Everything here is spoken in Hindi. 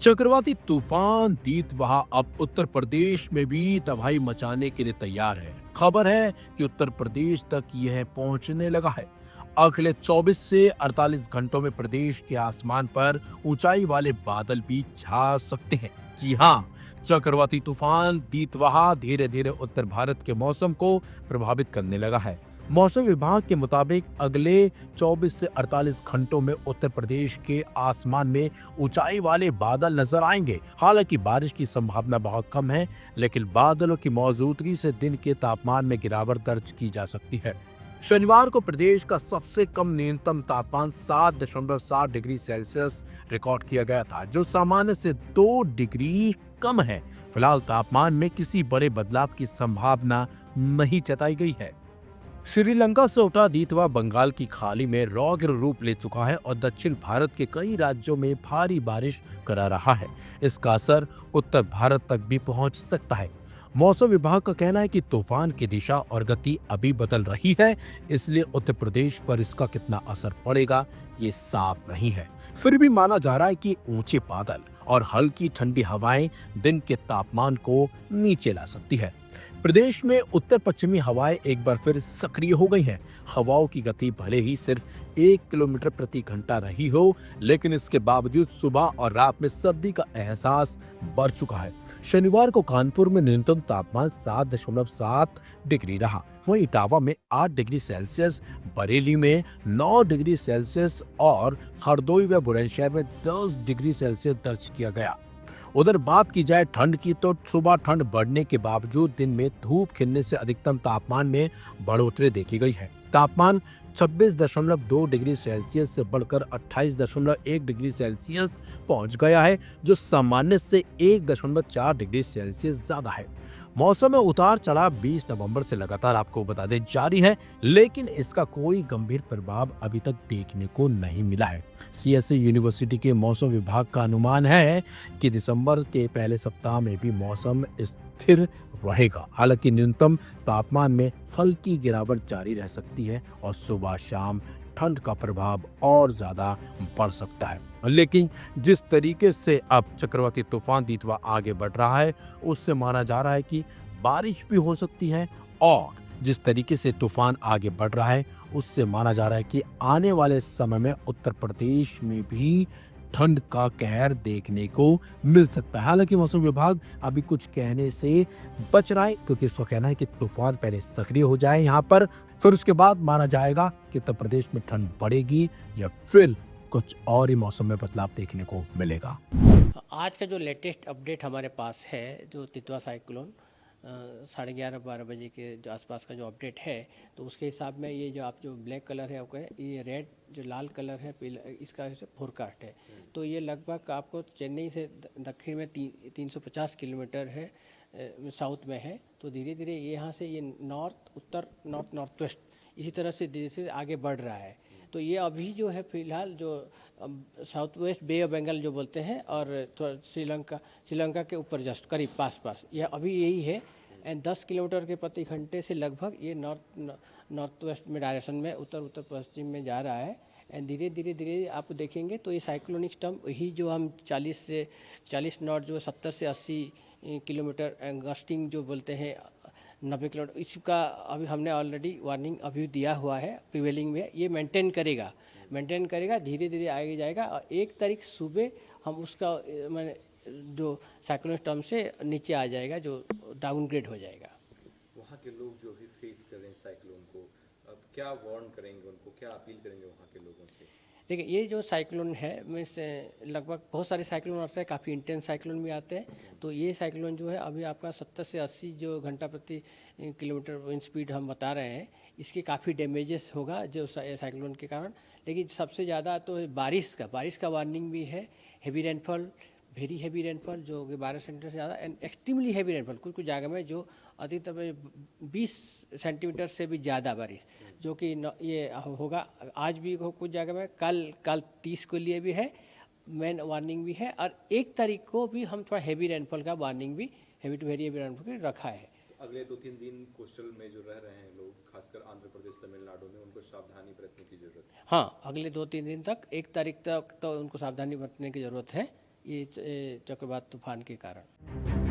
चक्रवाती तूफान दीतवाह अब उत्तर प्रदेश में भी तबाही मचाने के लिए तैयार है। खबर है कि उत्तर प्रदेश तक यह पहुंचने लगा है। अगले 24 से 48 घंटों में प्रदेश के आसमान पर ऊंचाई वाले बादल भी छा सकते हैं। जी हाँ, चक्रवाती तूफान दीतवाह धीरे धीरे उत्तर भारत के मौसम को प्रभावित करने लगा है। मौसम विभाग के मुताबिक अगले 24 से 48 घंटों में उत्तर प्रदेश के आसमान में ऊंचाई वाले बादल नजर आएंगे। हालांकि बारिश की संभावना बहुत कम है, लेकिन बादलों की मौजूदगी से दिन के तापमान में गिरावट दर्ज की जा सकती है। शनिवार को प्रदेश का सबसे कम न्यूनतम तापमान 7.7 डिग्री सेल्सियस रिकॉर्ड किया गया था, जो सामान्य से 2 डिग्री कम है। फिलहाल तापमान में किसी बड़े बदलाव की संभावना नहीं जताई गई है। श्रीलंका से उठा दीतवा बंगाल की खाड़ी में रौद्र रूप ले चुका है और दक्षिण भारत के कई राज्यों में भारी बारिश करा रहा है। इसका असर उत्तर भारत तक भी पहुंच सकता है। मौसम विभाग का कहना है कि तूफान की दिशा और गति अभी बदल रही है, इसलिए उत्तर प्रदेश पर इसका कितना असर पड़ेगा ये साफ नहीं है। फिर भी माना जा रहा है कि ऊंचे बादल और हल्की ठंडी हवाएं दिन के तापमान को नीचे ला सकती है। प्रदेश में उत्तर पश्चिमी हवाएं एक बार फिर सक्रिय हो गई हैं। हवाओं की गति भले ही सिर्फ 1 किलोमीटर प्रति घंटा रही हो, लेकिन इसके बावजूद सुबह और रात में सर्दी का एहसास बढ़ चुका है। शनिवार को कानपुर में न्यूनतम तापमान 7.7 डिग्री रहा। वहीं इटावा में 8 डिग्री सेल्सियस, बरेली में 9 डिग्री सेल्सियस और हरदोई व बुलंदशहर में 10 डिग्री सेल्सियस दर्ज किया गया। उधर बात की जाए ठंड की, तो सुबह ठंड बढ़ने के बावजूद दिन में धूप खिलने से अधिकतम तापमान में बढ़ोतरी देखी गई है। तापमान 26.2 डिग्री सेल्सियस से बढ़कर 28.1 डिग्री सेल्सियस पहुंच गया है, जो सामान्य से 1.4 डिग्री सेल्सियस ज्यादा है। मौसम में उतार चढ़ाव 20 नवंबर से लगातार आपको बता दें जारी है, लेकिन इसका कोई गंभीर प्रभाव अभी तक देखने को नहीं मिला है। सीएसई यूनिवर्सिटी के मौसम विभाग का अनुमान है कि दिसंबर के पहले सप्ताह में भी मौसम स्थिर रहेगा। हालांकि न्यूनतम तापमान में हल्की गिरावट जारी रह सकती है और सुबह शाम ठंड का प्रभाव और ज्यादा बढ़ सकता है। लेकिन जिस तरीके से अब चक्रवाती तूफान दीतवा आगे बढ़ रहा है, उससे माना जा रहा है कि बारिश भी हो सकती है, और जिस तरीके से तूफान आगे बढ़ रहा है उससे माना जा रहा है कि आने वाले समय में उत्तर प्रदेश में भी ठंड का कहर देखने को मिल सकता है। हालांकि मौसम विभाग अभी कुछ कहने से बच रहा है, क्योंकि इसका कहना है कि तूफान पहले सक्रिय हो जाए यहाँ पर, फिर उसके बाद माना जाएगा कि उत्तर प्रदेश में ठंड बढ़ेगी या फिर कुछ और ही मौसम में बदलाव देखने को मिलेगा। आज का जो लेटेस्ट अपडेट हमारे पास है, जो तितवा साइक्लोन 11:30-12 बजे के जो आसपास का जो अपडेट है, तो उसके हिसाब में ये जो आप जो ब्लैक कलर है आपका, ये रेड जो लाल कलर है पीला, इसका फोरकास्ट है। तो ये लगभग आपको चेन्नई से दक्षिण में 350 किलोमीटर है, साउथ में है। तो धीरे धीरे यहाँ से ये नॉर्थ उत्तर नॉर्थ वेस्ट इसी तरह से धीरे से आगे बढ़ रहा है। तो ये अभी जो है फिलहाल जो south west bay of Bengal जो बोलते हैं, और श्रीलंका के ऊपर जस्ट करीब पास यह अभी यही है। एंड 10 किलोमीटर के प्रति घंटे से लगभग ये नॉर्थ वेस्ट में डायरेक्शन में उत्तर पश्चिम में जा रहा है। एंड धीरे आप देखेंगे तो ये साइक्लोनिक स्टर्म ही जो हम 40 नॉट जो 70 से 80 किलोमीटर गस्टिंग जो बोलते हैं 90 किलोमीटर, इसका अभी हमने ऑलरेडी वार्निंग अभी दिया हुआ है प्रिवेलिंग में। ये मेंटेन करेगा धीरे धीरे आगे जाएगा, और 1 तारीख सुबह हम उसका मैंने जो साइक्लोन स्टॉर्म से नीचे आ जाएगा, जो डाउनग्रेड हो जाएगा। वहाँ के लोग जो भी फेस कर रहे हैं साइक्लोन को, अब क्या वार्न करेंगे उनको, क्या अपील करेंगे वहाँ के लोगों से? देखिए, ये जो साइक्लोन है मीन्स लगभग बहुत सारे साइक्लोन आते हैं, काफ़ी इंटेंस साइक्लोन भी आते हैं। तो ये साइक्लोन जो है अभी आपका 70 से 80 जो घंटा प्रति किलोमीटर विंड स्पीड हम बता रहे हैं, इसके काफ़ी डैमेजेस होगा जो साइक्लोन के कारण। लेकिन सबसे ज़्यादा तो बारिश का वार्निंग भी है। Heavy rainfall, very heavy rainfall जो कि 12 सेंटीमीटर से ज़्यादा, एंड एक्सट्रीमली हेवी रेनफॉल कुछ जगह में जो अधिकतम 20 सेंटीमीटर से भी ज़्यादा बारिश जो कि ये होगा आज भी हो कुछ जगह में, कल 30 के लिए भी है, मेन वार्निंग भी है, और 1 तारीख को भी हम थोड़ा हेवी रेनफॉल का वार्निंग भी heavy to very heavy rainfall रखा है। अगले 2-3 दिन कोस्टल में जो रह रहे हैं लोग, खासकर आंध्र प्रदेश तमिलनाडु में, उनको सावधानी बरतने की जरूरत है। हाँ, अगले 2-3 दिन तक 1 तारीख तक तो उनको सावधानी बरतने की ज़रूरत है। ये चक्रवात तूफान के कारण।